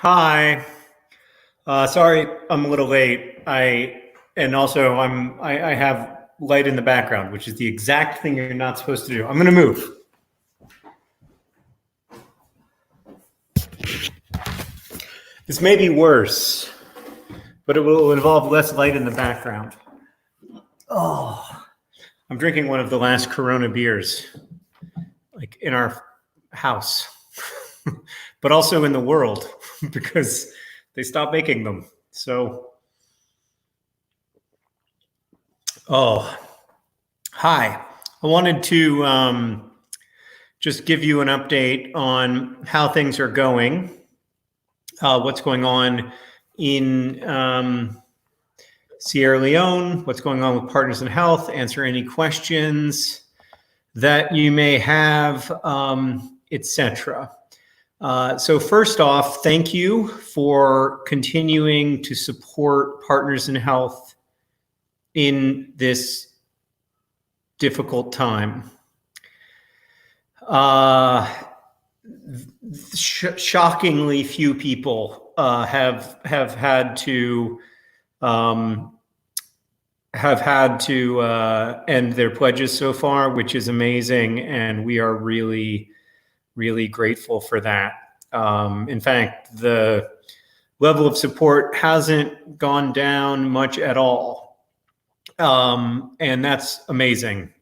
Hi. Sorry, I'm a little late. I have light in the background, which is the exact thing you're not supposed to do. I'm going to move. This may be worse, but it will involve less light in the background. Oh, I'm drinking one of the last Corona beers, like in our house, but also in the world because they stopped making them. So, hi. I wanted to just give you an update on how things are going, what's going on in Sierra Leone, what's going on with Partners in Health, answer any questions that you may have, etc. So first off, thank you for continuing to support Partners in Health in this difficult time. Shockingly few people have had to end their pledges so far, which is amazing, and we are really, really grateful for that. In fact, the level of support hasn't gone down much at all, and that's amazing.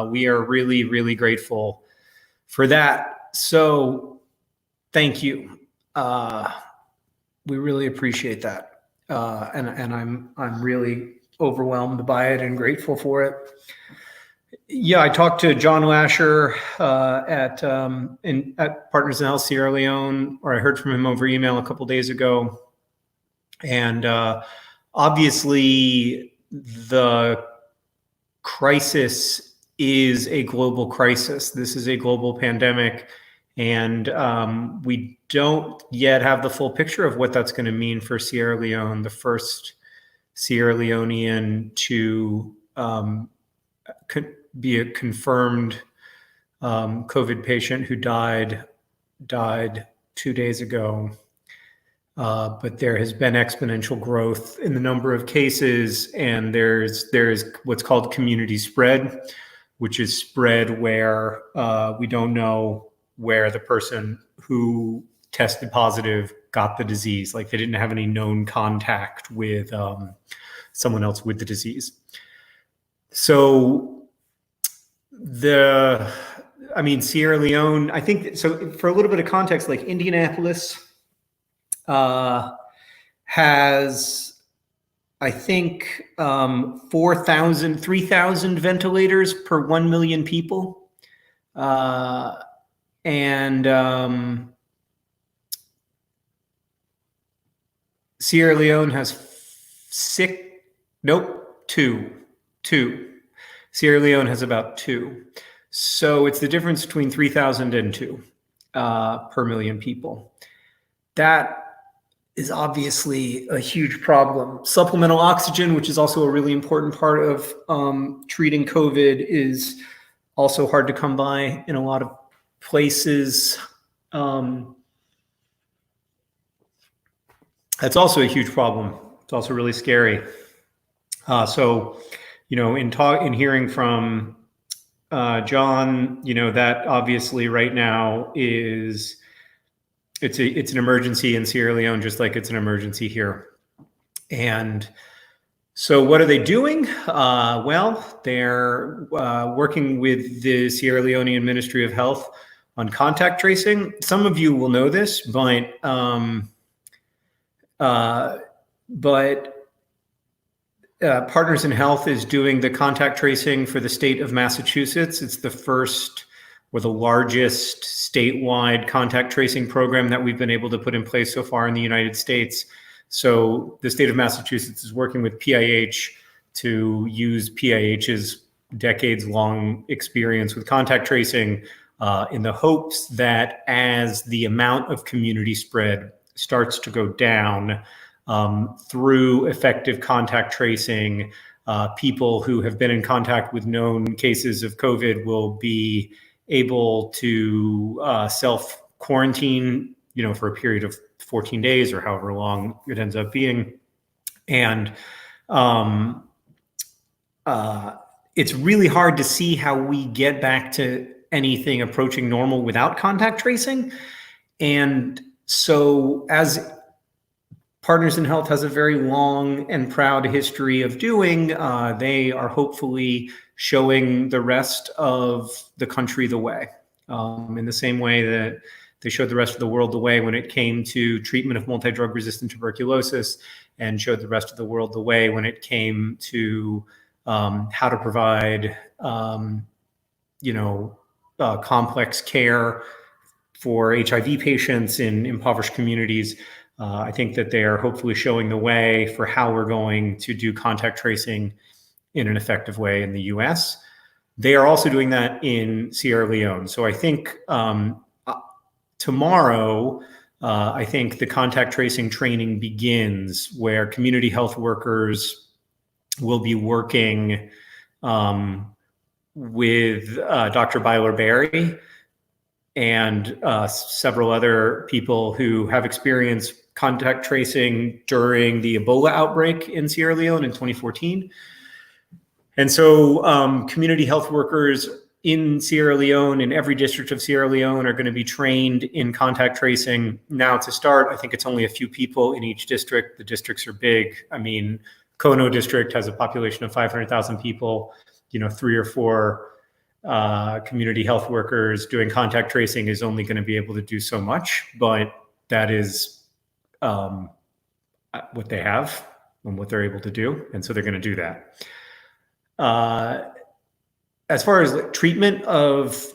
We are really, really grateful for that. So thank you. We really appreciate that. And I'm really overwhelmed by it and grateful for it. Yeah, I talked to John Lasher at Partners in Health Sierra Leone, or I heard from him over email a couple days ago. And obviously the crisis is a global crisis. This is a global pandemic, and we don't yet have the full picture of what that's going to mean for Sierra Leone, the first Sierra Leonean to be a confirmed COVID patient who died 2 days ago. But there has been exponential growth in the number of cases, and there's what's called community spread, which is spread where we don't know where the person who tested positive got the disease. Like they didn't have any known contact with someone else with the disease. So Sierra Leone, I think, so for a little bit of context, like Indianapolis has, I think, 3,000 ventilators per 1 million people. Sierra Leone has two. Sierra Leone has about 2. So it's the difference between 3,000 and 2 per million people. That is obviously a huge problem. Supplemental oxygen, which is also a really important part of treating COVID, is also hard to come by in a lot of places. That's also a huge problem. It's also really scary. So, in hearing from John, that obviously right now is it's an emergency in Sierra Leone, just like it's an emergency here. And so what are they doing? Well, they're working with the Sierra Leonean Ministry of Health on contact tracing. Some of you will know this, but Partners in Health is doing the contact tracing for the state of Massachusetts. It's the first or the largest statewide contact tracing program that we've been able to put in place so far in the United States. So the state of Massachusetts is working with PIH to use PIH's decades-long experience with contact tracing in the hopes that as the amount of community spread starts to go down through effective contact tracing, people who have been in contact with known cases of COVID will be able to self-quarantine, for a period of 14 days or however long it ends up being. And it's really hard to see how we get back to anything approaching normal without contact tracing. And so, as Partners in Health has a very long and proud history of doing, they are hopefully showing the rest of the country the way, in the same way that they showed the rest of the world the way when it came to treatment of multi-drug resistant tuberculosis, and showed the rest of the world the way when it came to how to provide, complex care for HIV patients in impoverished communities. I think that they are hopefully showing the way for how we're going to do contact tracing in an effective way in the US. They are also doing that in Sierra Leone. So I think tomorrow, I think the contact tracing training begins, where community health workers will be working with Dr. Byler Berry and several other people who have experienced contact tracing during the Ebola outbreak in Sierra Leone in 2014. And so community health workers in Sierra Leone, in every district of Sierra Leone, are going to be trained in contact tracing. Now, to start, I think it's only a few people in each district. The districts are big. I mean, Kono district has a population of 500,000 people. 3 or 4 community health workers doing contact tracing is only going to be able to do so much, but that is what they have and what they're able to do. And so they're going to do that. As far as treatment of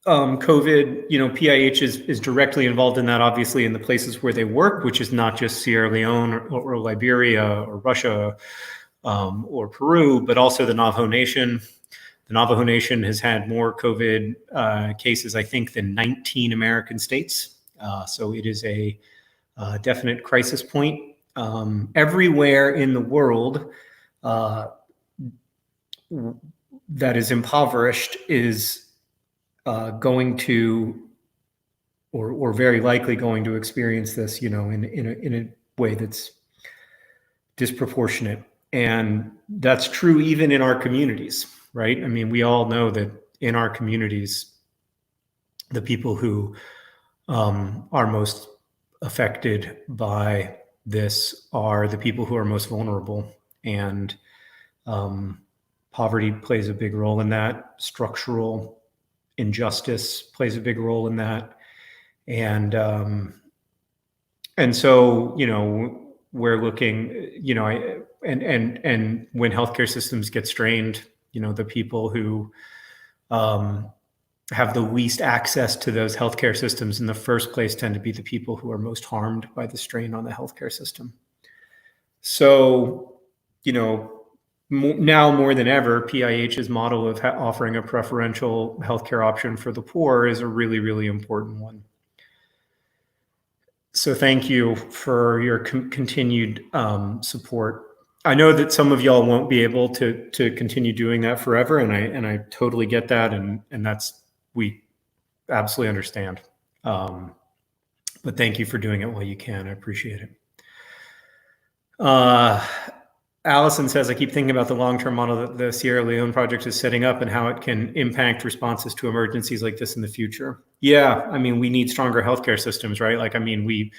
COVID, PIH is directly involved in that, obviously, in the places where they work, which is not just Sierra Leone or Liberia or Russia or Peru, but also the Navajo Nation. The Navajo Nation has had more COVID cases, I think, than 19 American states. So it is a definite crisis point. Everywhere in the world that is impoverished is going to, or very likely going to experience this, in a way that's disproportionate. And that's true even in our communities, right? I mean, we all know that in our communities, the people who are most affected by this are the people who are most vulnerable. And poverty plays a big role in that. Structural injustice plays a big role in that. And so, we're looking, and when healthcare systems get strained, the people who have the least access to those healthcare systems in the first place tend to be the people who are most harmed by the strain on the healthcare system. So, now more than ever, PIH's model of offering a preferential healthcare option for the poor is a really, really important one. So thank you for your continued support. I know that some of y'all won't be able to continue doing that forever, and I totally get that, and we absolutely understand. But thank you for doing it while you can. I appreciate it. Allison says, I keep thinking about the long-term model that the Sierra Leone project is setting up and how it can impact responses to emergencies like this in the future. Yeah, I mean, we need stronger healthcare systems, right? We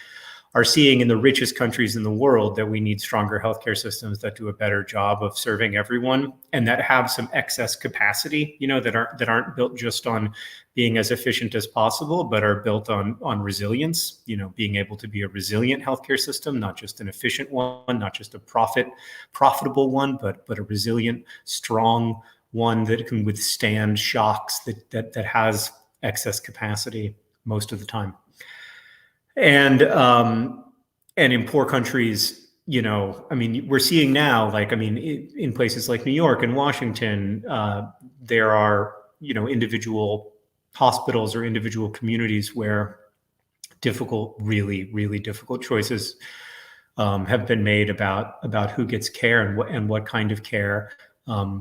are seeing in the richest countries in the world that we need stronger healthcare systems that do a better job of serving everyone and that have some excess capacity, that aren't built just on being as efficient as possible, but are built on resilience, being able to be a resilient healthcare system, not just an efficient one, not just a profitable one, but a resilient, strong one that can withstand shocks, that has excess capacity most of the time. And in poor countries, we're seeing now, in places like New York and Washington, there are, individual hospitals or individual communities where really, really difficult choices have been made about who gets care and what kind of care.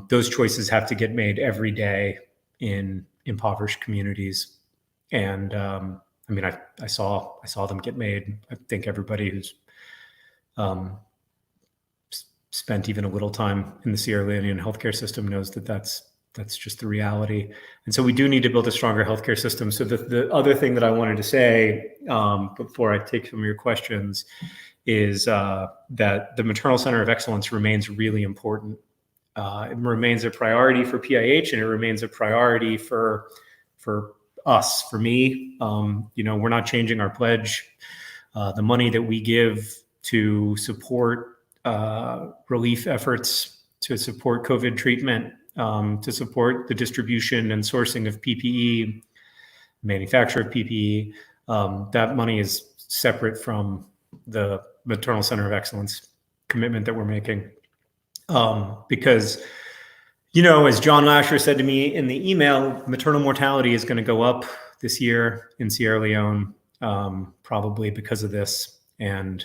Those choices have to get made every day in impoverished communities. And I mean, I saw them get made. I think everybody who's spent even a little time in the Sierra Leonean healthcare system knows that that's just the reality. And so we do need to build a stronger healthcare system. So the other thing that I wanted to say before I take some of your questions is that the Maternal Center of Excellence remains really important. It remains a priority for PIH, and it remains a priority for us, for me. We're not changing our pledge. The money that we give to support relief efforts, to support COVID treatment, to support the distribution and sourcing of PPE, manufacture of PPE, that money is separate from the Maternal Center of Excellence commitment that we're making. Because, as John Lasher said to me in the email, maternal mortality is going to go up this year in Sierra Leone, probably because of this. And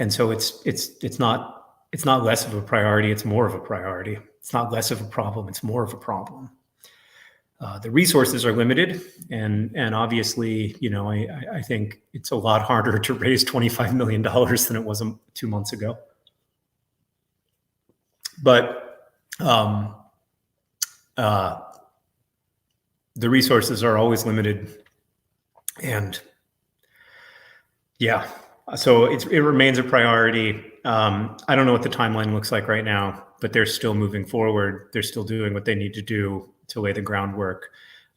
so it's not less of a priority. It's more of a priority. It's not less of a problem. It's more of a problem. The resources are limited, and obviously, I think it's a lot harder to raise $25 million than it was 2 months ago. But the resources are always limited, and yeah, so it remains a priority. I don't know what the timeline looks like right now, but they're still moving forward. They're still doing what they need to do to lay the groundwork.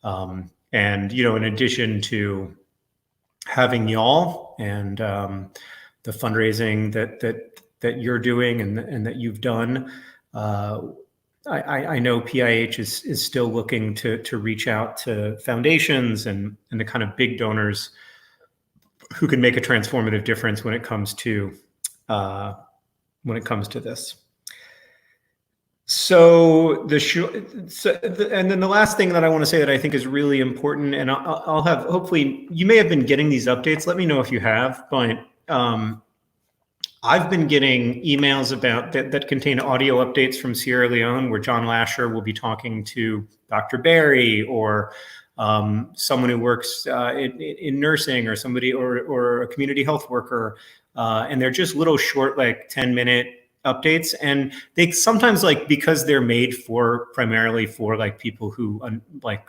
And, in addition to having y'all and the fundraising that you're doing and that you've done, I know PIH is still looking to reach out to foundations and the kind of big donors who can make a transformative difference when it comes to this. So and then the last thing that I want to say that I think is really important, and I'll have, hopefully you may have been getting these updates. Let me know if you have, but I've been getting emails about that contain audio updates from Sierra Leone, where John Lasher will be talking to Dr. Barry or someone who works in nursing, or somebody or a community health worker, and they're just little short, like 10-minute updates, and they sometimes, like, because they're made primarily for like people who like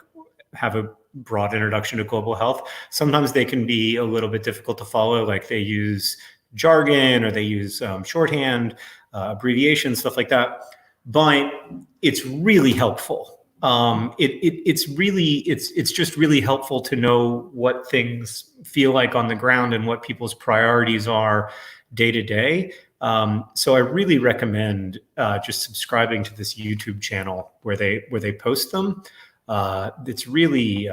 have a broad introduction to global health, sometimes they can be a little bit difficult to follow. Like they use jargon or they use shorthand, abbreviations, stuff like that. But it's really helpful. It's just really helpful to know what things feel like on the ground and what people's priorities are day to day. So I really recommend just subscribing to this YouTube channel where they post them. It's really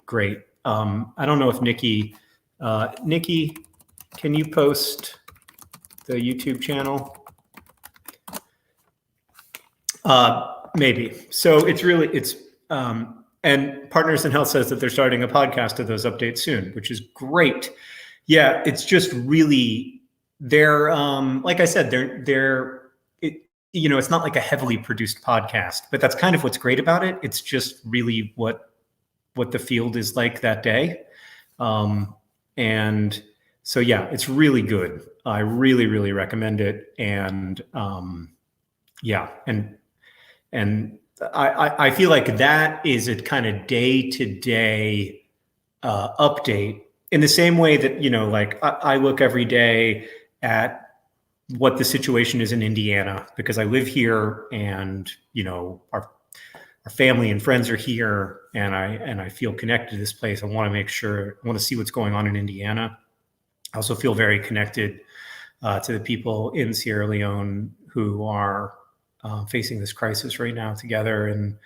great. I don't know if Nikki, can you post the YouTube channel? Maybe. So and Partners in Health says that they're starting a podcast of those updates soon, which is great. Yeah, it's just really, they're like I said, it's not like a heavily produced podcast, but that's kind of what's great about it. It's just really what the field is like that day. And so, yeah, it's really good. I really, really recommend it. And yeah, and I feel like that is a kind of day-to-day update, in the same way that, like I look every day at what the situation is in Indiana, because I live here, and our family and friends are here, and I feel connected to this place. I want to see what's going on in Indiana. I also feel very connected to the people in Sierra Leone who are facing this crisis right now together. And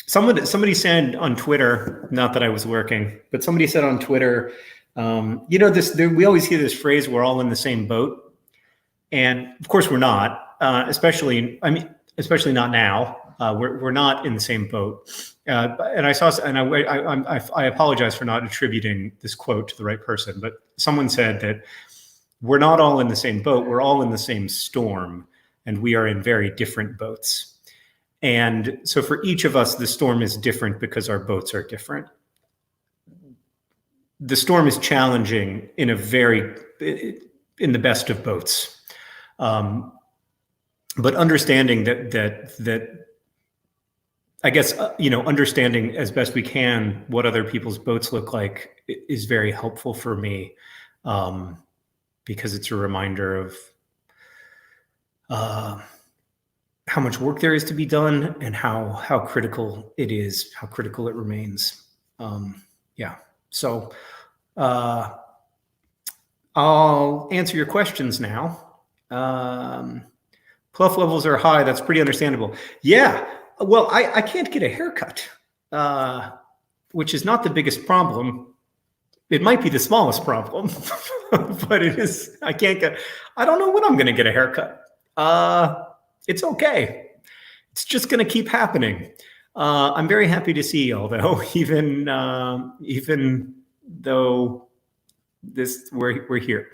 somebody said on Twitter, not that I was working, but somebody said on Twitter, we always hear this phrase, we're all in the same boat. And of course we're not, especially not now. We're not in the same boat. And I apologize for not attributing this quote to the right person, but someone said that we're not all in the same boat. We're all in the same storm, and we are in very different boats. And so for each of us, the storm is different because our boats are different. The storm is challenging in the best of boats. But understanding that I guess, understanding as best we can what other people's boats look like is very helpful for me, because it's a reminder of how much work there is to be done and how critical it is, how critical it remains. So I'll answer your questions now. Pluff levels are high. That's pretty understandable. Yeah. Well, I can't get a haircut, which is not the biggest problem. It might be the smallest problem, but it is. I don't know when I'm going to get a haircut. It's okay. It's just going to keep happening. I'm very happy to see y'all, though, even though we're here.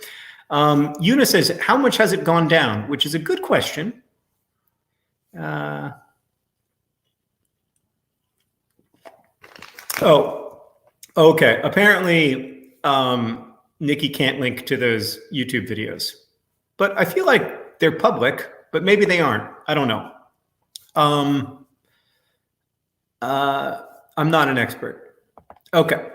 Una says, how much has it gone down? Which is a good question. Okay. Apparently, Nikki can't link to those YouTube videos, but I feel like they're public, but maybe they aren't. I don't know. I'm not an expert. Okay.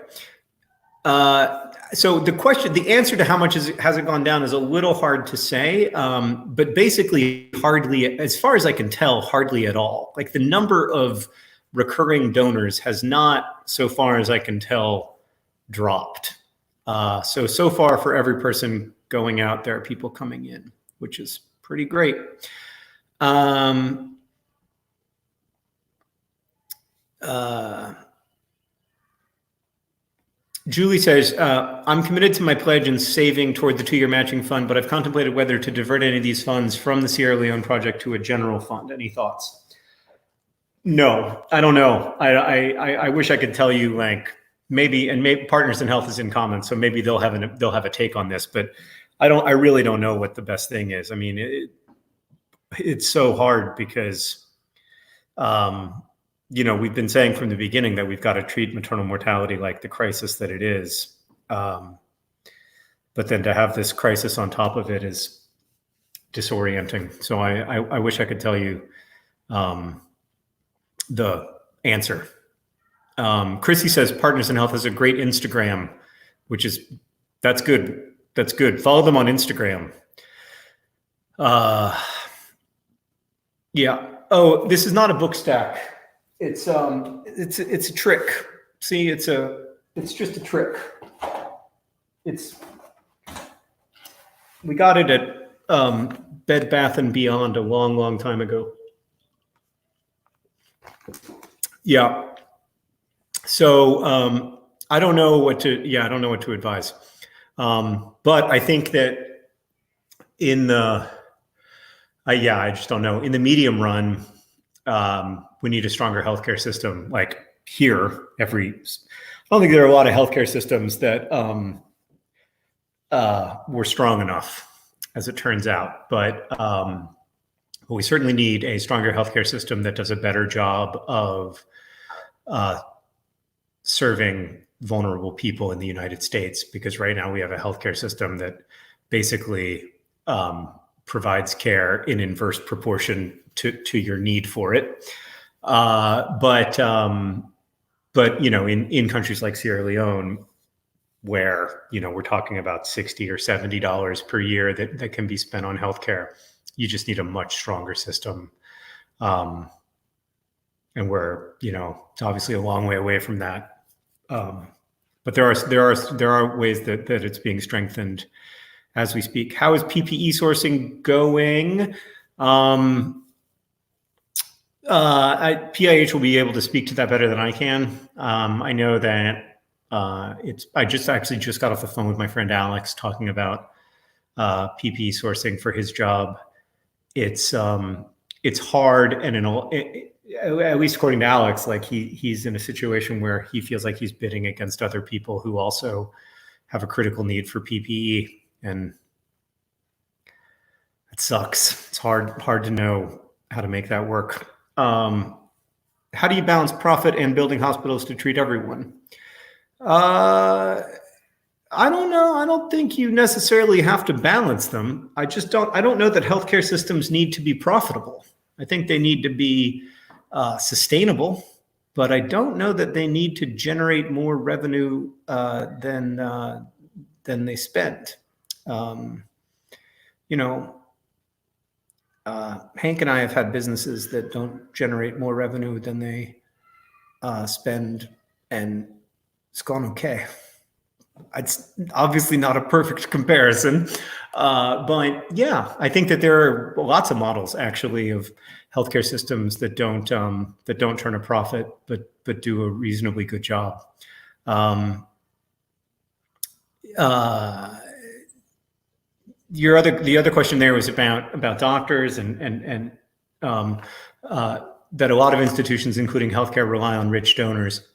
So the answer to how much has it gone down is a little hard to say, but basically hardly, as far as I can tell, hardly at all. Like the number of recurring donors has not, so far as I can tell, dropped. So far for every person going out, there are people coming in, which is pretty great. Julie says, I'm committed to my pledge and saving toward the 2-year matching fund, but I've contemplated whether to divert any of these funds from the Sierra Leone project to a general fund. Any thoughts? No, I don't know. I wish I could tell you, like, maybe Partners in Health is in comments, so maybe they'll have a take on this, but I really don't know what the best thing is. I mean, it's so hard because, we've been saying from the beginning that we've got to treat maternal mortality like the crisis that it is. But then to have this crisis on top of it is disorienting. So I wish I could tell you the answer. Chrissy says Partners in Health has a great Instagram, that's good. That's good. Follow them on Instagram. Yeah. Oh, this is not a book stack. It's a trick. See, it's just a trick. We got it at Bed Bath and Beyond a long time ago. Yeah. So I don't know what to advise. But I think that I just don't know. In the medium run, we need a stronger healthcare system. Like here, I don't think there are a lot of healthcare systems that were strong enough, as it turns out. But we certainly need a stronger healthcare system that does a better job of serving vulnerable people in the United States, because right now we have a healthcare system that basically provides care in inverse proportion to your need for it. But in countries like Sierra Leone, where we're talking about $60 or $70 per year that can be spent on healthcare, you just need a much stronger system. And we're it's obviously a long way away from that. But there are ways that it's being strengthened as we speak. How is PPE sourcing going? PIH will be able to speak to that better than I can. I know that I just got off the phone with my friend Alex talking about PPE sourcing for his job. It's hard, and at least according to Alex, like he's in a situation where he feels like he's bidding against other people who also have a critical need for PPE, and it sucks. It's hard to know how to make that work. How do you balance profit and building hospitals to treat everyone? I don't know. I don't think you necessarily have to balance them. I don't know that healthcare systems need to be profitable. I think they need to be sustainable, but I don't know that they need to generate more revenue than they spend. Hank and I have had businesses that don't generate more revenue than they spend, and it's gone okay. It's obviously not a perfect comparison, but yeah, I think that there are lots of models actually of healthcare systems that don't turn a profit, but do a reasonably good job. The other question there was about doctors and that a lot of institutions, including healthcare, rely on rich donors.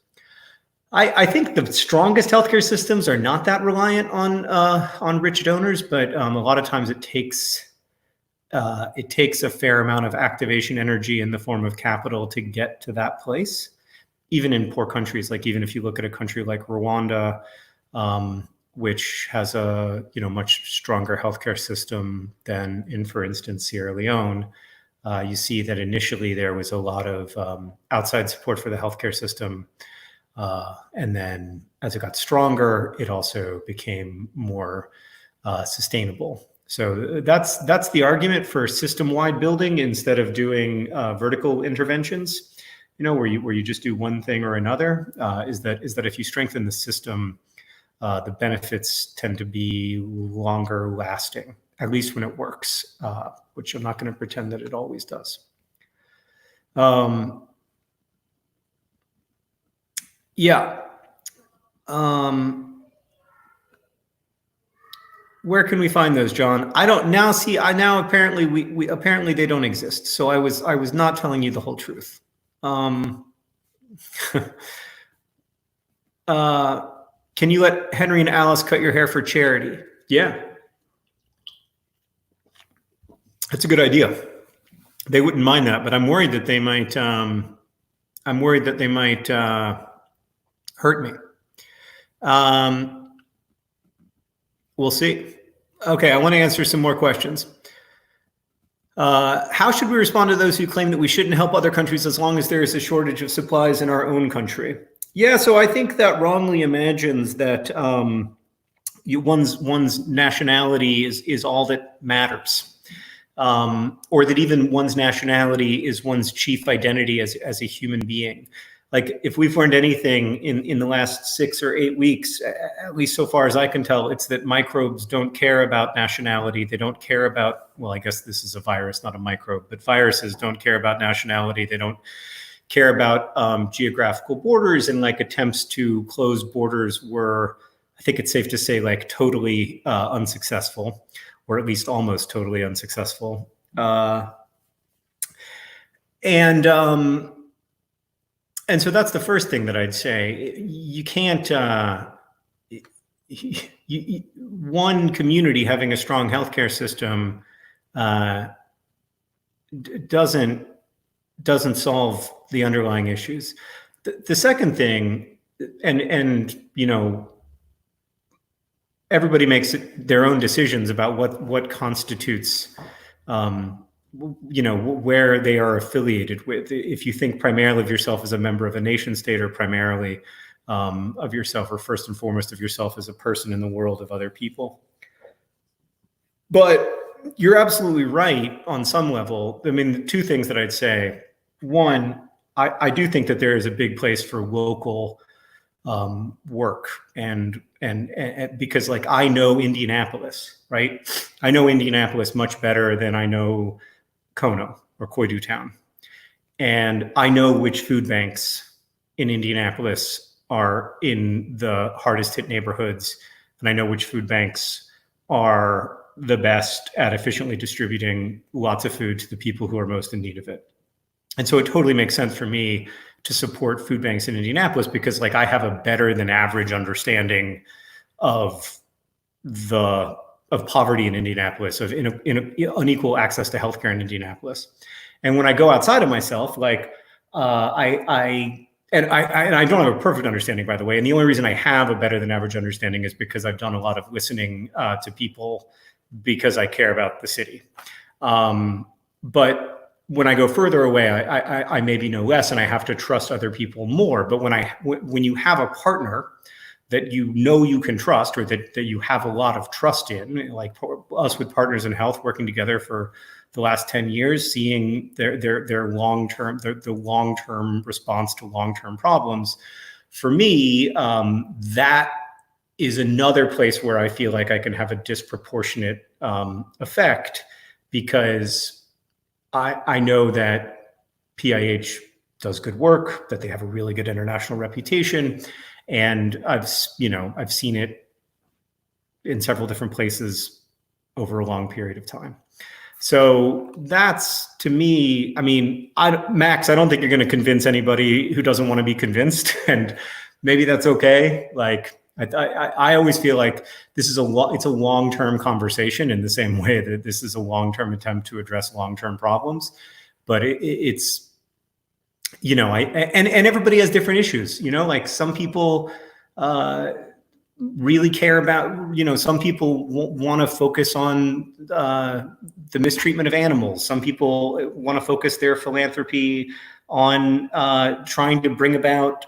I think the strongest healthcare systems are not that reliant on rich donors, but a lot of times it takes a fair amount of activation energy in the form of capital to get to that place, even in poor countries. Like even if you look at a country like Rwanda, which has a much stronger healthcare system than in, for instance, Sierra Leone, you see that initially there was a lot of outside support for the healthcare system. And then as it got stronger, it also became more sustainable. So that's the argument for system-wide building instead of doing vertical interventions, where you just do one thing or another, is that if you strengthen the system, the benefits tend to be longer lasting, at least when it works, which I'm not going to pretend that it always does. Yeah. Where can we find those, John? I don't now see. Apparently we apparently they don't exist. So I was not telling you the whole truth. Can you let Henry and Alice cut your hair for charity? Yeah, that's a good idea. They wouldn't mind that, but I'm worried that they might. Hurt me. We'll see. Okay, I want to answer some more questions. How should we respond to those who claim that we shouldn't help other countries as long as there is a shortage of supplies in our own country? Yeah, so I think that wrongly imagines that one's nationality is all that matters, or that even one's nationality is one's chief identity as a human being. Like if we've learned anything in the last 6 or 8 weeks, at least so far as I can tell, it's that microbes don't care about nationality. They don't care about, well, I guess this is a virus, not a microbe, but viruses don't care about nationality. They don't care about geographical borders, and like attempts to close borders were, I think it's safe to say, like totally unsuccessful, or at least almost totally unsuccessful. And so that's the first thing that I'd say. You can't, one community having a strong healthcare system doesn't solve the underlying issues. The second thing, and everybody makes their own decisions about what constitutes where they are affiliated with. If you think primarily of yourself as a member of a nation state, or primarily of yourself, or first and foremost of yourself as a person in the world of other people. But you're absolutely right on some level. I mean, the two things that I'd say. One, I do think that there is a big place for local work, and because like I know Indianapolis, right? I know Indianapolis much better than I know Kono or Koidu Town. And I know which food banks in Indianapolis are in the hardest hit neighborhoods. And I know which food banks are the best at efficiently distributing lots of food to the people who are most in need of it. And so it totally makes sense for me to support food banks in Indianapolis, because like I have a better than average understanding of poverty in Indianapolis, of unequal access to healthcare in Indianapolis. And when I go outside of myself, like I don't have a perfect understanding, by the way. And the only reason I have a better than average understanding is because I've done a lot of listening to people because I care about the city. But when I go further away, I maybe know less, and I have to trust other people more. But when you have a partner that you know you can trust, or that you have a lot of trust in, like us with Partners in Health, working together for the last 10 years, seeing their long-term, the long-term response to long-term problems, for me, that is another place where I feel like I can have a disproportionate effect, because I know that PIH does good work, that they have a really good international reputation, and I've seen it in several different places over a long period of time. So that's, to me, I mean, Max, I don't think you're going to convince anybody who doesn't want to be convinced, and maybe that's okay. Like, I always feel like this is it's a long-term conversation, in the same way that this is a long-term attempt to address long-term problems. But it's, and everybody has different issues, like some people really care about, some people want to focus on the mistreatment of animals. Some people want to focus their philanthropy on trying to bring about,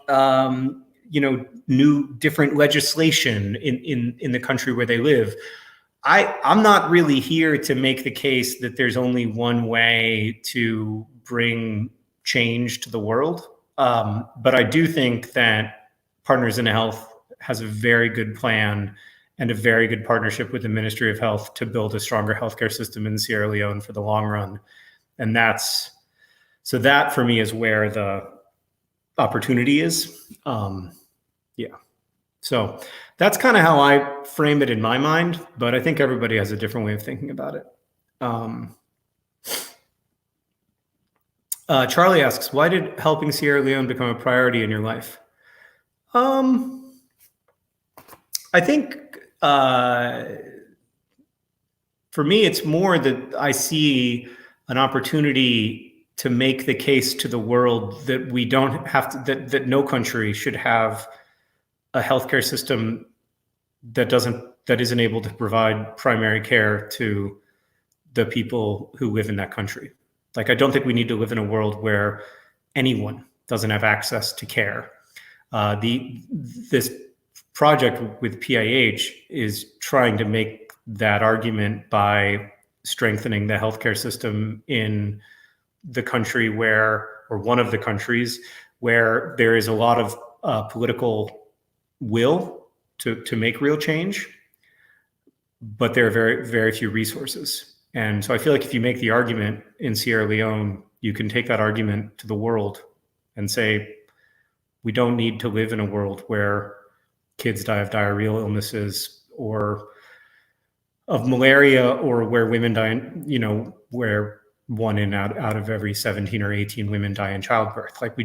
new, different legislation in the country where they live. I'm not really here to make the case that there's only one way to bring change to the world. But I do think that Partners in Health has a very good plan and a very good partnership with the Ministry of Health to build a stronger healthcare system in Sierra Leone for the long run. And that for me is where the opportunity is. So that's kind of how I frame it in my mind, but I think everybody has a different way of thinking about it. Charlie asks, why did helping Sierra Leone become a priority in your life? I think for me, it's more that I see an opportunity to make the case to the world that we don't have to, that no country should have a healthcare system that isn't able to provide primary care to the people who live in that country. Like, I don't think we need to live in a world where anyone doesn't have access to care. This project with PIH is trying to make that argument by strengthening the healthcare system in the country or one of the countries where there is a lot of political will to make real change, but there are very, very few resources. And so I feel like if you make the argument in Sierra Leone, you can take that argument to the world and say, we don't need to live in a world where kids die of diarrheal illnesses or of malaria, or where women die, where 1 out of every 17 or 18 women die in childbirth. Like,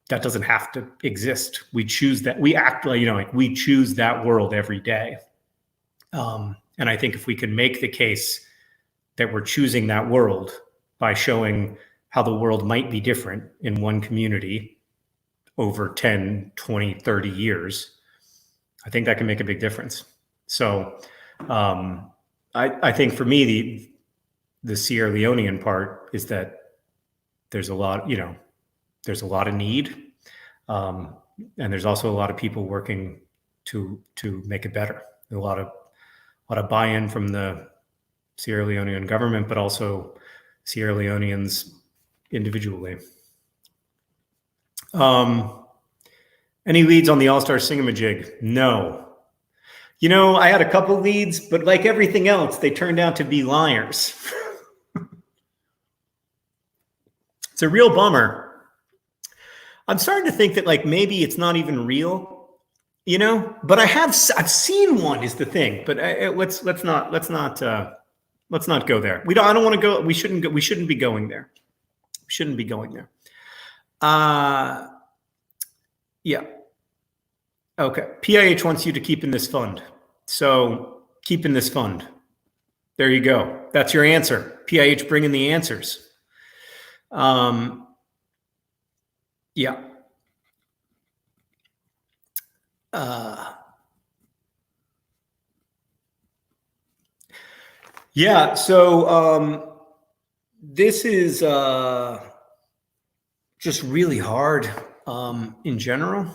that doesn't have to exist. We choose that. We act like, we choose that world every day. And I think if we can make the case that we're choosing that world by showing how the world might be different in one community over 10, 20, 30 years, I think that can make a big difference. So I think for me, the Sierra Leonean part is that there's a lot of need. And there's also a lot of people working to make it better. A lot of buy-in from the Sierra Leonean government, but also Sierra Leoneans individually. Any leads on the All-Star Singamajig? No. I had a couple leads, but like everything else, they turned out to be liars. It's a real bummer. I'm starting to think that maybe it's not even real, but I've seen one is the thing, but let's not go there. I don't want to go. We shouldn't be going there. We shouldn't be going there. Yeah. Okay. PIH wants you to keep in this fund. So keep in this fund. There you go. That's your answer. PIH bringing the answers. Yeah. Yeah. So this is just really hard in general.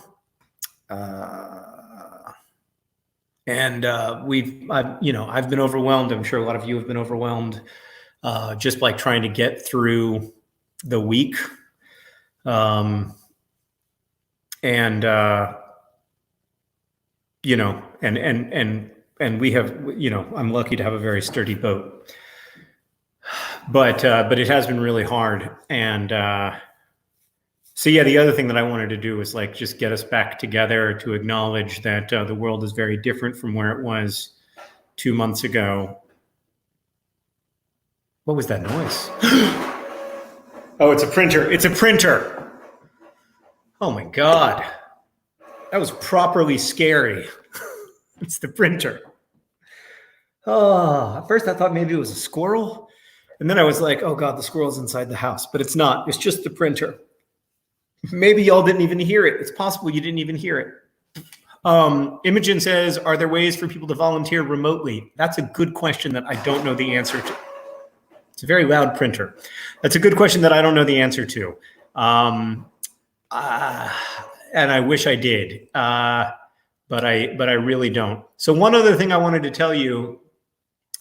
And I've been overwhelmed. I'm sure a lot of you have been overwhelmed, just like trying to get through the week. And we have, I'm lucky to have a very sturdy boat, but it has been really hard. And so yeah, the other thing that I wanted to do was like just get us back together to acknowledge that the world is very different from where it was 2 months ago. What was that noise? Oh, it's a printer. It's a printer. Oh my God. That was properly scary. It's the printer. Oh, at first I thought maybe it was a squirrel. And then I was like, oh God, the squirrel's inside the house. But it's not. It's just the printer. Maybe y'all didn't even hear it. It's possible you didn't even hear it. Imogen says, are there ways for people to volunteer remotely? That's a good question that I don't know the answer to. It's a very loud printer. That's a good question that I don't know the answer to. And I wish I did, but I really don't. So one other thing I wanted to tell you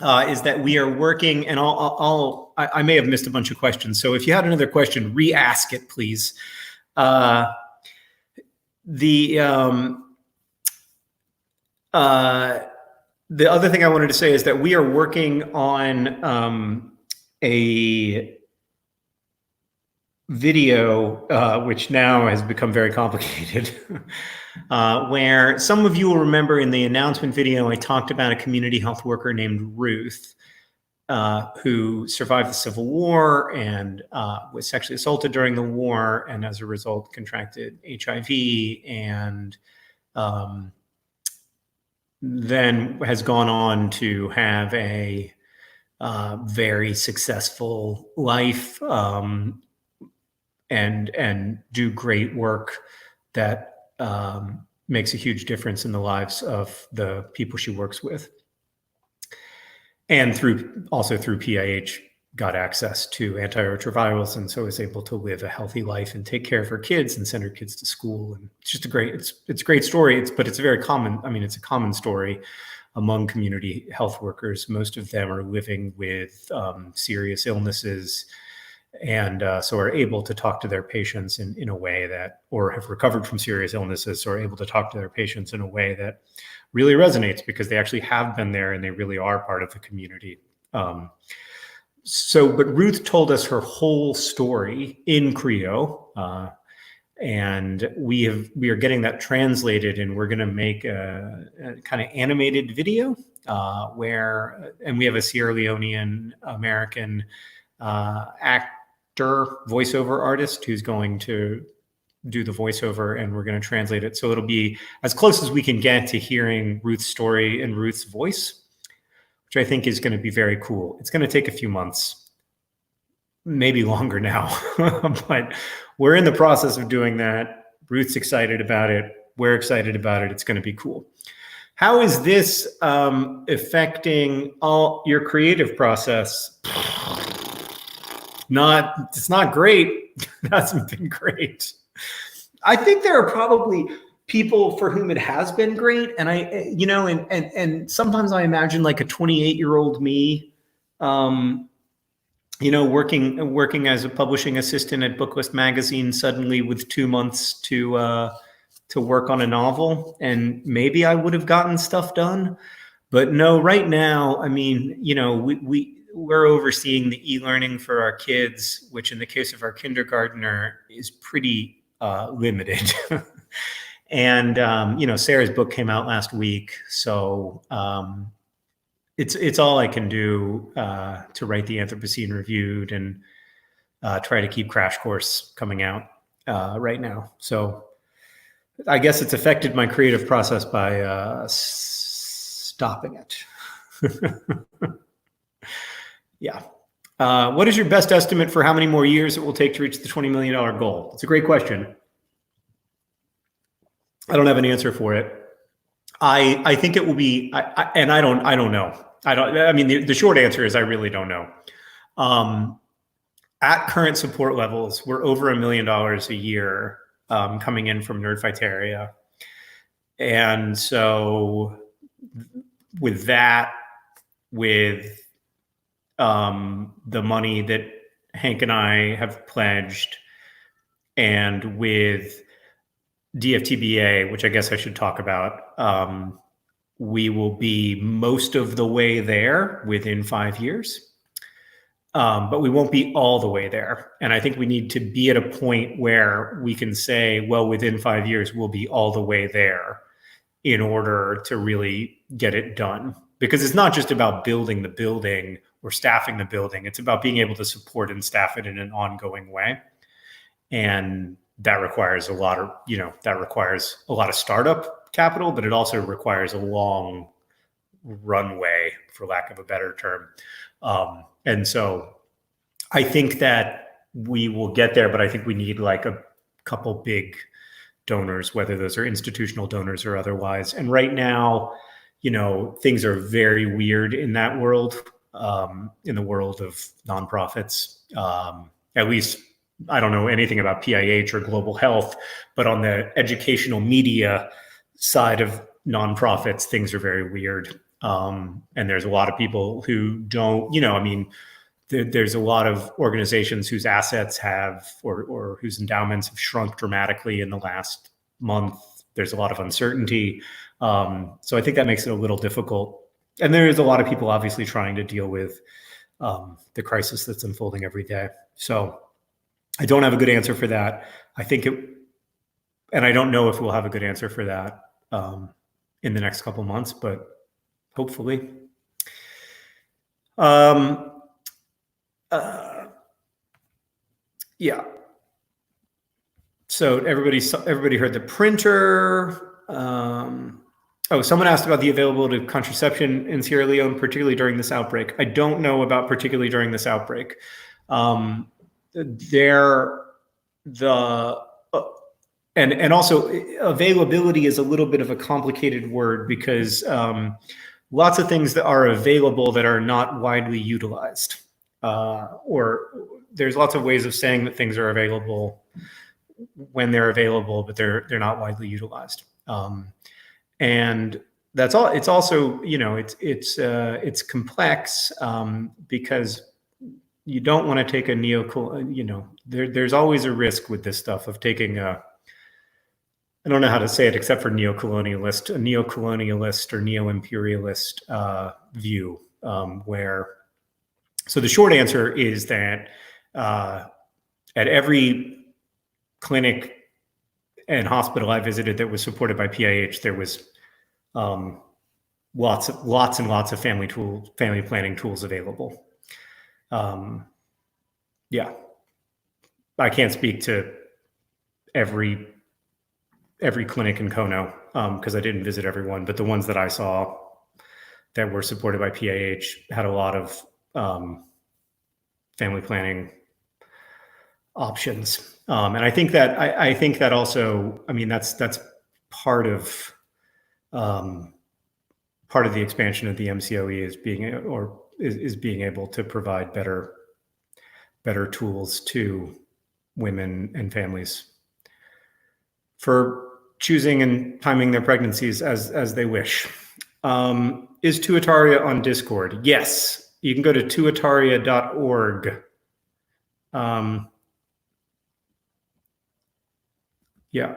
is that we are working, and I may have missed a bunch of questions. So if you had another question, re-ask it, please. The other thing I wanted to say is that we are working on a video, which now has become very complicated, where some of you will remember in the announcement video, I talked about a community health worker named Ruth, who survived the Civil War and was sexually assaulted during the war, and as a result contracted HIV, and then has gone on to have a very successful life, and do great work that makes a huge difference in the lives of the people she works with. And also through PIH, got access to antiretrovirals, and so is able to live a healthy life and take care of her kids and send her kids to school. And it's just it's a great story. But it's very common. I mean, it's a common story among community health workers. Most of them are living with serious illnesses, and so are able to talk to their patients in a way that, or have recovered from serious illnesses, so are able to talk to their patients in a way that really resonates because they actually have been there and they really are part of the community. But Ruth told us her whole story in Creole, and we are getting that translated, and we're going to make a kind of animated video and we have a Sierra Leonean American actor, voiceover artist who's going to do the voiceover, and we're going to translate it. So it'll be as close as we can get to hearing Ruth's story in Ruth's voice, which I think is going to be very cool. It's going to take a few months, maybe longer now, but we're in the process of doing that. Ruth's excited about it. We're excited about it. It's going to be cool. How is this affecting all your creative process? It's not great. It hasn't been great. I think there are probably people for whom it has been great. And and sometimes I imagine like a 28-year-old me, working as a publishing assistant at Booklist Magazine, suddenly with 2 months to work on a novel, and maybe I would have gotten stuff done. But no, right now, I mean, we're overseeing the e-learning for our kids, which in the case of our kindergartner is pretty limited. And Sarah's book came out last week, so it's all I can do to write the Anthropocene Reviewed and try to keep Crash Course coming out right now. So I guess it's affected my creative process by stopping it. Yeah. What is your best estimate for how many more years it will take to reach the $20 million goal? It's a great question. I don't have an answer for it. I think it will be, and I don't know. I mean, the short answer is I really don't know. At current support levels, we're over $1 million a year coming in from Nerdfighteria. And so with that, with the money that Hank and I have pledged, and with DFTBA, which I guess I should talk about, we will be most of the way there within 5 years. But we won't be all the way there. And I think we need to be at a point where we can say, well, within 5 years, we'll be all the way there in order to really get it done. Because it's not just about building the building or staffing the building. It's about being able to support and staff it in an ongoing way. And that requires a lot of startup capital, but it also requires a long runway, for lack of a better term. And so I think that we will get there, but I think we need like a couple big donors, whether those are institutional donors or otherwise. And right now, things are very weird in that world, in the world of nonprofits. At least I don't know anything about PIH or global health, but on the educational media side of nonprofits, things are very weird. And there's a lot of people who don't, there's a lot of organizations whose assets have, or whose endowments have shrunk dramatically in the last month. There's a lot of uncertainty. So I think that makes it a little difficult. And there is a lot of people obviously trying to deal with the crisis that's unfolding every day. So I don't have a good answer for that. And I don't know if we'll have a good answer for that in the next couple months, but hopefully. Yeah. So everybody heard the printer. Someone asked about the availability of contraception in Sierra Leone, particularly during this outbreak. I don't know about particularly during this outbreak. And also availability is a little bit of a complicated word because lots of things that are available that are not widely utilized, or there's lots of ways of saying that things are available when they're available, but they're not widely utilized. And that's all. It's also, it's complex because you don't want to take there's always a risk with this stuff of taking I don't know how to say it except for neocolonialist or neo-imperialist view, so the short answer is that at every clinic and hospital I visited that was supported by PIH, there was lots and lots of family planning tools available. Yeah, I can't speak to every clinic in Kono because I didn't visit everyone, but the ones that I saw that were supported by PIH had a lot of family planning options. And I think that also, that's part of the expansion of the MCOE is being able to provide better tools to women and families for choosing and timing their pregnancies as they wish. Is Tuataria on Discord? Yes, you can go to tuataria.org. Yeah.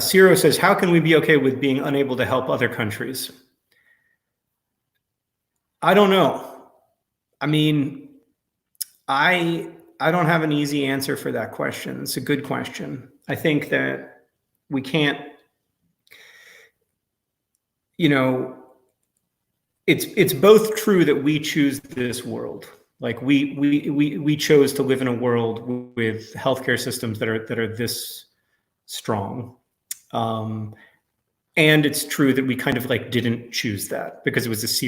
Ciro says, how can we be okay with being unable to help other countries? I don't know. I don't have an easy answer for that question. It's a good question. I think that we can't, it's both true that we choose this world. Like we chose to live in a world with healthcare systems that are this strong. And it's true that we kind of like didn't choose that, because it was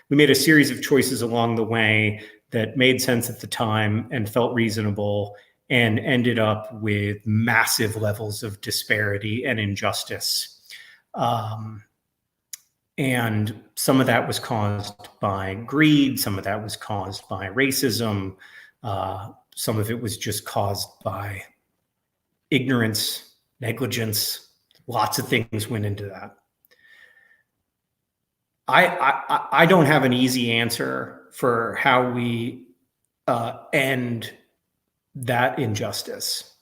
we made a series of choices along the way that made sense at the time and felt reasonable, and ended up with massive levels of disparity and injustice. And some of that was caused by greed, some of that was caused by racism, some of it was just caused by ignorance, negligence. Lots of things went into that. I don't have an easy answer for how we end that injustice.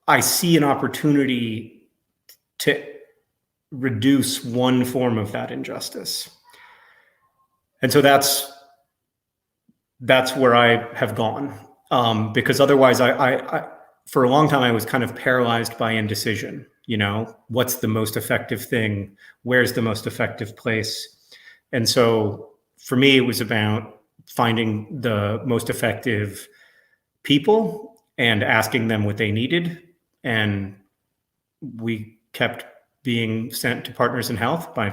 I see an opportunity to reduce one form of that injustice. And so that's where I have gone. Because otherwise I for a long time, I was kind of paralyzed by indecision. What's the most effective thing? Where's the most effective place? And so for me, it was about finding the most effective people and asking them what they needed. And we kept being sent to Partners in Health by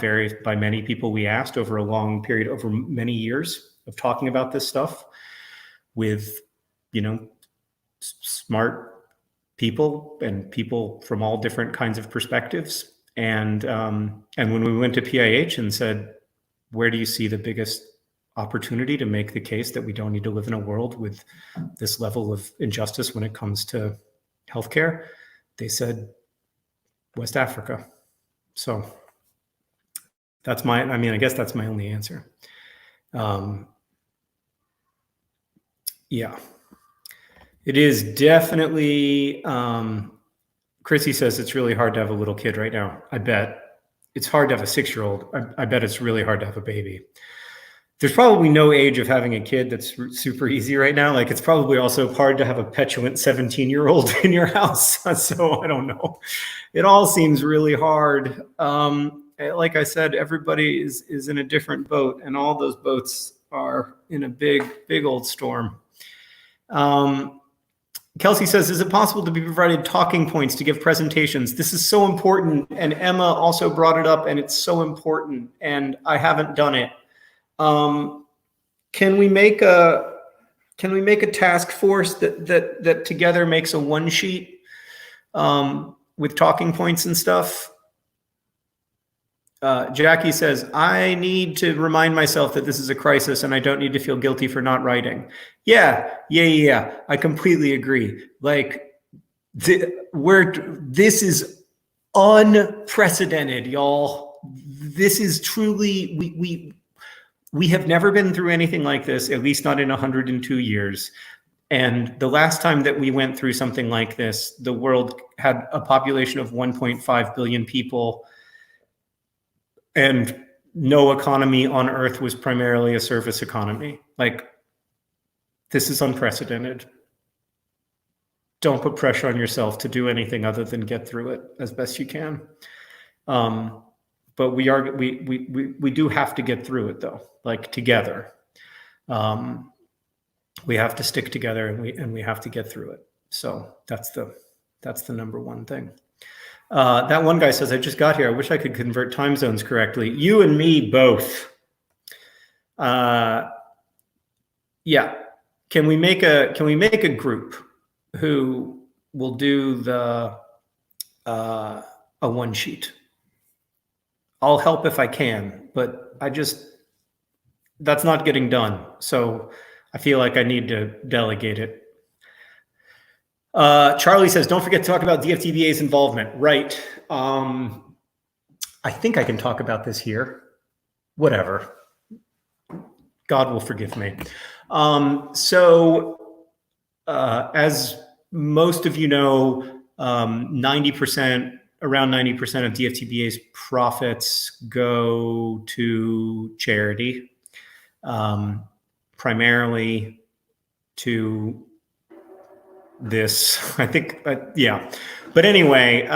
many people we asked over a long period, over many years of talking about this stuff with, smart people and people from all different kinds of perspectives. And when we went to PIH and said, where do you see the biggest opportunity to make the case that we don't need to live in a world with this level of injustice when it comes to healthcare? They said, West Africa. So I guess that's my only answer. Yeah. It is definitely, Chrissy says it's really hard to have a little kid right now. I bet it's hard to have a 6-year-old. I bet it's really hard to have a baby. There's probably no age of having a kid that's super easy right now. Like, it's probably also hard to have a petulant 17-year-old in your house. So I don't know. It all seems really hard. Like I said, everybody is in a different boat, and all those boats are in a big, big old storm. Kelsey says, is it possible to be provided talking points to give presentations? This is so important. And Emma also brought it up, and it's so important, and I haven't done it. Can we make a task force that together makes a one sheet with talking points and stuff? Jackie says, I need to remind myself that this is a crisis and I don't need to feel guilty for not writing. Yeah. I completely agree. Like, this is unprecedented, y'all. This is truly, we have never been through anything like this, at least not in 102 years. And the last time that we went through something like this, the world had a population of 1.5 billion people, and no economy on earth was primarily a service economy. Like, this is unprecedented. Don't put pressure on yourself to do anything other than get through it as best you can. But we do have to get through it, though, like, together. We have to stick together, and we have to get through it. So that's the number one thing. That one guy says, I just got here. I wish I could convert time zones correctly. You and me both. Yeah. Can we make a group who will do a one sheet? I'll help if I can, but that's not getting done. So I feel like I need to delegate it. Charlie says, don't forget to talk about DFTBA's involvement. Right. I think I can talk about this here. Whatever. God will forgive me. As most of you know, around 90% of DFTBA's profits go to charity, primarily to this, I think, yeah. But anyway,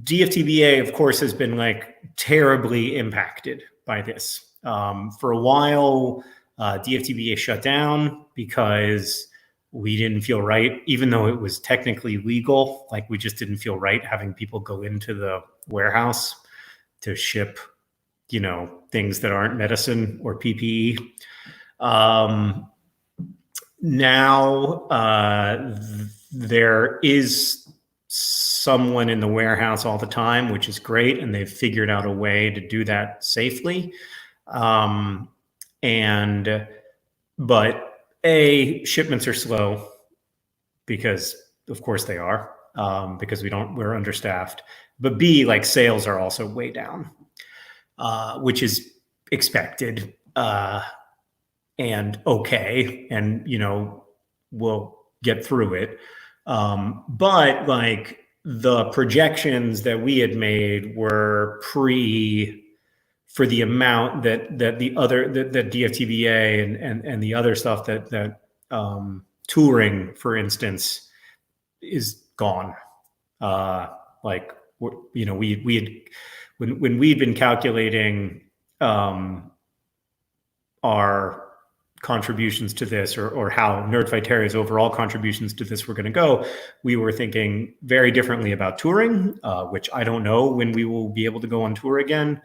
DFTBA, of course, has been like terribly impacted by this. For a while, DFTBA shut down because we didn't feel right, even though it was technically legal. Like, we just didn't feel right having people go into the warehouse to ship, things that aren't medicine or PPE. Now there is someone in the warehouse all the time, which is great, and they've figured out a way to do that safely. But shipments are slow, because of course they are, because we're understaffed. But B, like, sales are also way down, which is expected, and okay, and we'll get through it. But like, the projections that we had made were for the amount that the other that DFTBA and the other stuff that touring, for instance, is gone. Like, we had, when we'd been calculating our contributions to this, or how Nerdfightaria's overall contributions to this were going to go, we were thinking very differently about touring, which I don't know when we will be able to go on tour again.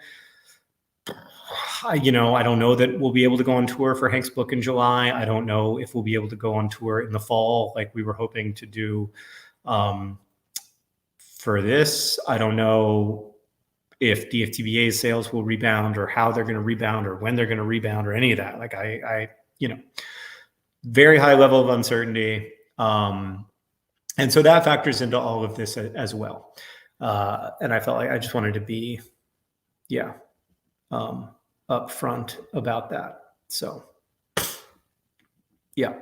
I don't know that we'll be able to go on tour for Hank's book in July. I don't know if we'll be able to go on tour in the fall like we were hoping to do for this. I don't know if DFTBA's sales will rebound, or how they're going to rebound, or when they're going to rebound, or any of that. Like, I very high level of uncertainty. And so that factors into all of this as well. And I felt like I just wanted to be, upfront about that. So, yeah.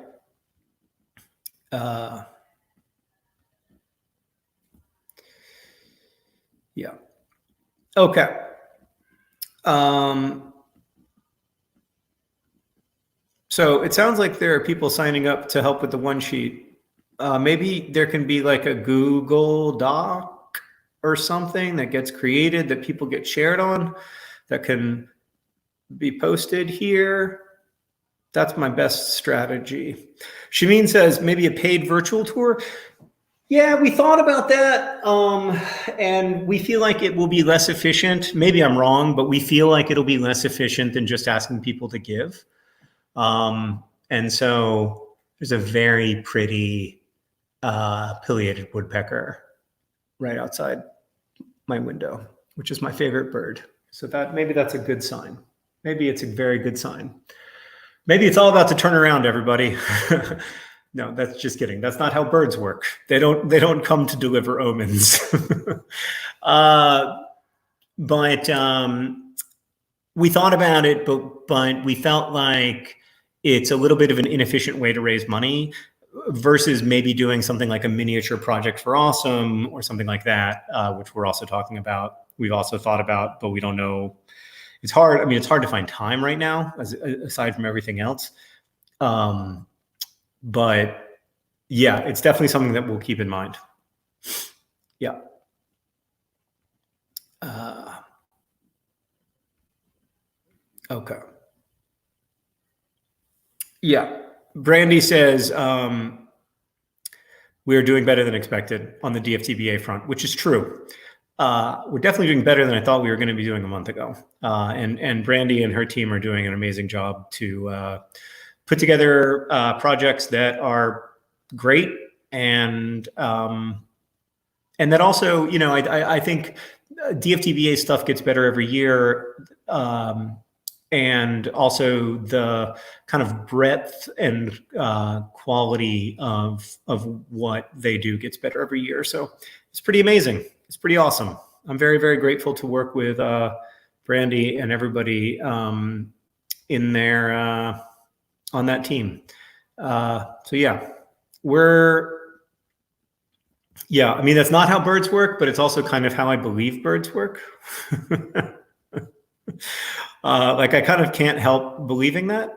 Yeah. Okay. So it sounds like there are people signing up to help with the one sheet. Maybe there can be like a Google Doc or something that gets created that people get shared on, that can be posted here. That's my best strategy. Shameen says maybe a paid virtual tour. Yeah, we thought about that, and we feel like it will be less efficient. Maybe I'm wrong, but we feel like it'll be less efficient than just asking people to give. And so there's a very pretty pileated woodpecker right outside my window, which is my favorite bird. So maybe that's a good sign. Maybe it's a very good sign. Maybe it's all about to turn around, everybody. No, that's just kidding. That's not how birds work. They don't come to deliver omens. But we thought about it, but we felt like it's a little bit of an inefficient way to raise money, versus maybe doing something like a miniature project for Awesome or something like that, which we're also talking about. We've also thought about, but we don't know. It's hard. I mean, it's hard to find time right now, aside from everything else. But yeah, it's definitely something that we'll keep in mind. Yeah. Okay. Yeah. Brandy says we're doing better than expected on the DFTBA front, which is true. We're definitely doing better than I thought we were going to be doing a month ago. And Brandy and her team are doing an amazing job to put together projects that are great, and that also, I think DFTBA stuff gets better every year, and also the kind of breadth and quality of what they do gets better every year. So it's pretty amazing. It's pretty awesome. I'm very, very grateful to work with Brandy and everybody in there on that team. So yeah. I mean, that's not how birds work, but it's also kind of how I believe birds work. Like, I kind of can't help believing that.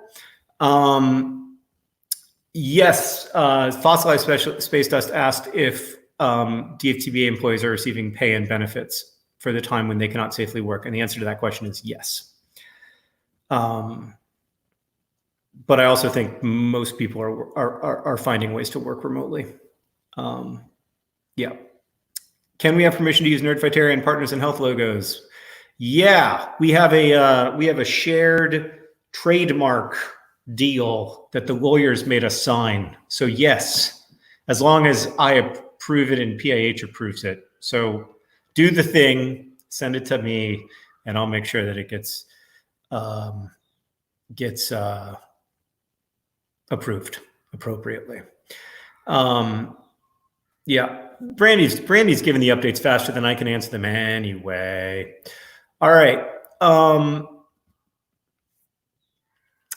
Yes, Fossilized Space Dust asked if DFTBA employees are receiving pay and benefits for the time when they cannot safely work, and the answer to that question is yes. but I also think most people are finding ways to work remotely. Yeah. Can we have permission to use Nerdfighteria Partners in Health logos? Yeah, we have a shared trademark deal that the lawyers made us sign. So yes, as long as I approve it and PIH approves it. So do the thing, send it to me, and I'll make sure that it gets approved appropriately. Yeah, Brandy's giving the updates faster than I can answer them anyway. All right.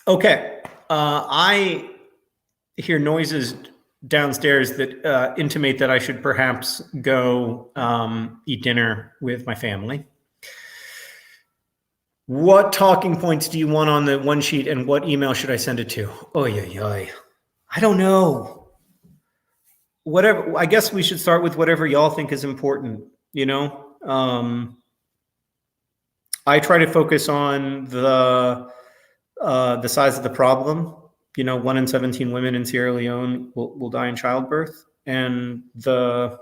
Okay. I hear noises downstairs that intimate that I should perhaps go eat dinner with my family. What talking points do you want on the one sheet, and what email should I send it to? Oh, yeah. I don't know. Whatever. I guess we should start with whatever y'all think is important. I try to focus on the size of the problem. 1 in 17 women in Sierra Leone will die in childbirth, and the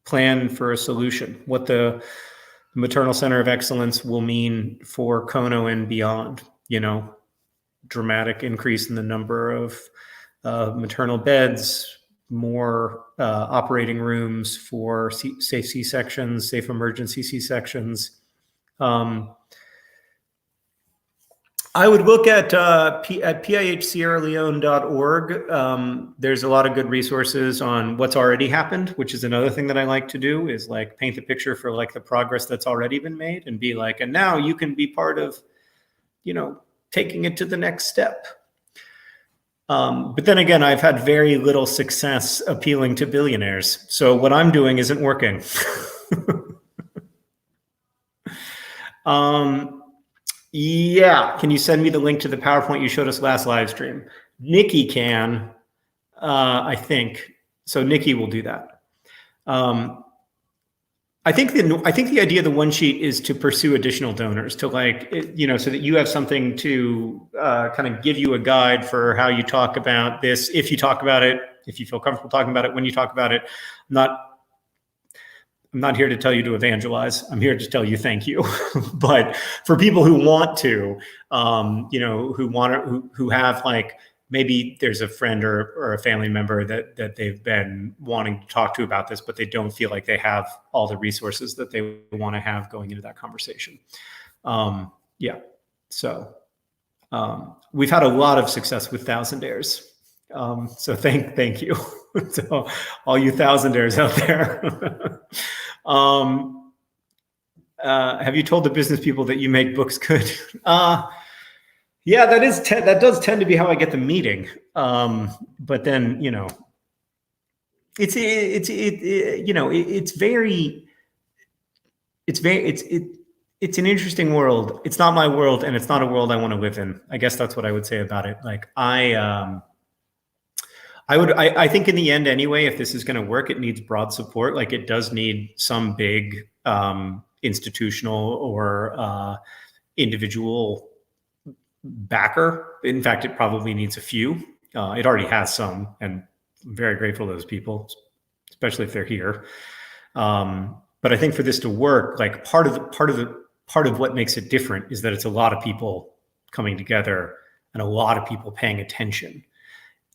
plan for a solution, what the maternal center of excellence will mean for Kono and beyond. Dramatic increase in the number of maternal beds, more operating rooms for safe C-sections, safe emergency C-sections. I would look at pihsierraleone.org. There's a lot of good resources on what's already happened, which is another thing that I like to do, is like paint the picture for like the progress that's already been made and be like, and now you can be part of, taking it to the next step. But then again, I've had very little success appealing to billionaires. So what I'm doing isn't working. Yeah. Can you send me the link to the PowerPoint you showed us last live stream? Nikki can, I think. So Nikki will do that. I think the idea of the one sheet is to pursue additional donors, to so that you have something to kind of give you a guide for how you talk about this. If you talk about it, if you feel comfortable talking about it, when you talk about it. I'm not here to tell you to evangelize. I'm here to tell you thank you. But for people who want to, who have maybe there's a friend or a family member that they've been wanting to talk to about this, but they don't feel like they have all the resources that they want to have going into that conversation. Yeah. So we've had a lot of success with thousandaires. So thank you to all you thousandaires out there. Have you told the business people that you make books good? Yeah, that does tend to be how I get the meeting. But then, it's an interesting world. It's not my world, and it's not a world I want to live in. I guess that's what I would say about it. I think in the end anyway, if this is going to work, it needs broad support. It does need some big institutional or individual backer. In fact, it probably needs a few. It already has some, and I'm very grateful to those people, especially if they're here. But I think for this to work, part of what makes it different is that it's a lot of people coming together and a lot of people paying attention,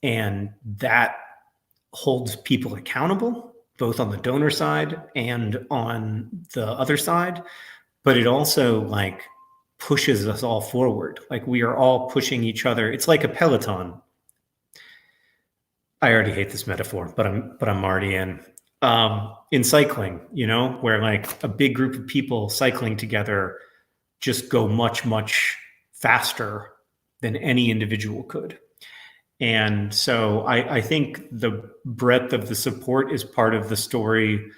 and that holds people accountable, both on the donor side and on the other side. But it also pushes us all forward. We are all pushing each other. It's like a Peloton. I already hate this metaphor, but I'm already in cycling, where a big group of people cycling together just go much, much faster than any individual could. And so I think the breadth of the support is part of the story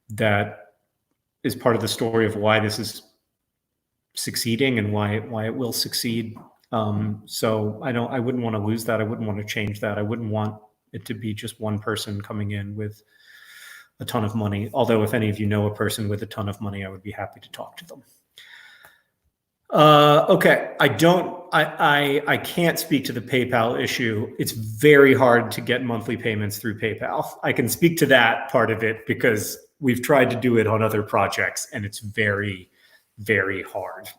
of why this is succeeding and why it will succeed. So I wouldn't want to lose that. I wouldn't want to change that. I wouldn't want it to be just one person coming in with a ton of money. Although if any of you know a person with a ton of money, I would be happy to talk to them. Okay. I can't speak to the PayPal issue. It's very hard to get monthly payments through PayPal. I can speak to that part of it because we've tried to do it on other projects and it's very, very hard.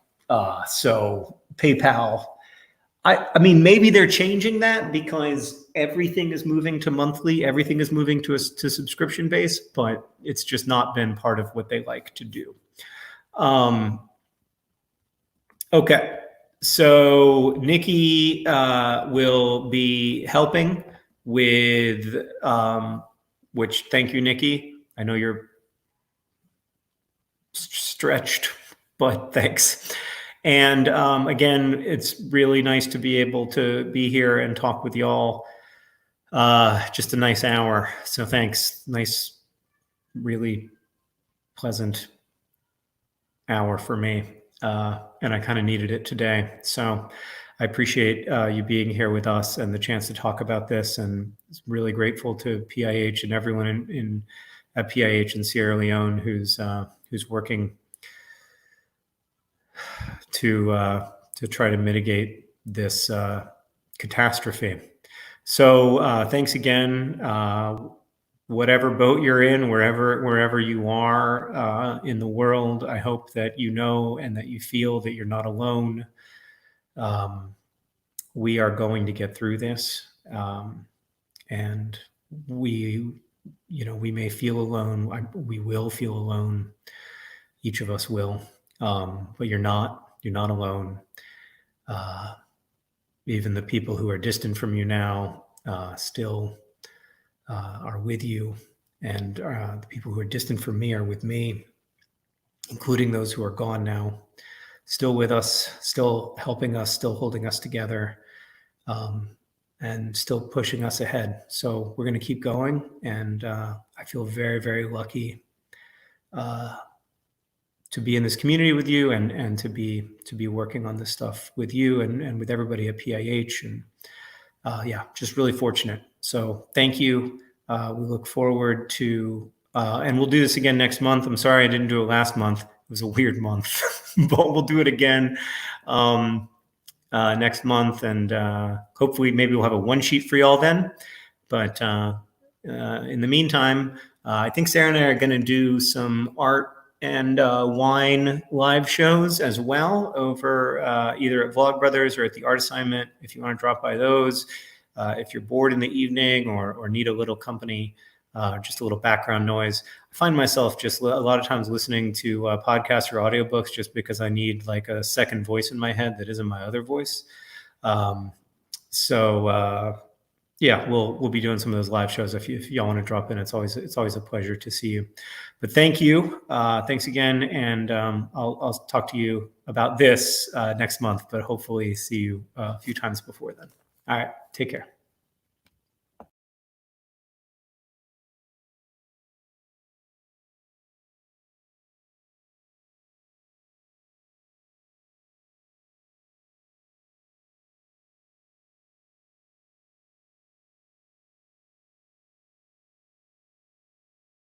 So PayPal, I mean, maybe they're changing that because everything is moving to monthly, everything is moving to subscription base, but it's just not been part of what they like to do. Okay, so Nikki will be helping with, which thank you, Nikki. I know you're stretched, but thanks. And again, it's really nice to be able to be here and talk with y'all. Just a nice hour. So thanks. Nice, really pleasant hour for me. And I kind of needed it today. So I appreciate you being here with us and the chance to talk about this. And really grateful to PIH and everyone at PIH in Sierra Leone who's working to try to mitigate this catastrophe. So thanks again. Whatever boat you're in, wherever you are in the world, I hope that you know and that you feel that you're not alone. We are going to get through this, and we may feel alone. We will feel alone. Each of us will, but you're not alone. Even the people who are distant from you now still are with you, and the people who are distant from me are with me, including those who are gone now, still with us, still helping us, still holding us together, and still pushing us ahead. So we're going to keep going, and I feel very, very lucky to be in this community with you and to be working on this stuff with you and with everybody at PIH, and yeah, just really fortunate. So thank you. We look forward to, and we'll do this again next month. I'm sorry I didn't do it last month. It was a weird month, but we'll do it again next month. And hopefully maybe we'll have a one sheet for y'all then. But in the meantime, I think Sarah and I are going to do some art and wine live shows as well over either at Vlogbrothers or at the Art Assignment. If you want to drop by those, if you're bored in the evening or need a little company, just a little background noise. I find myself just a lot of times listening to podcasts or audiobooks just because I need like a second voice in my head that isn't my other voice. Yeah, we'll be doing some of those live shows. If y'all want to drop in, it's always a pleasure to see you. But thank you, thanks again, and I'll talk to you about this next month. But hopefully see you a few times before then. All right, take care.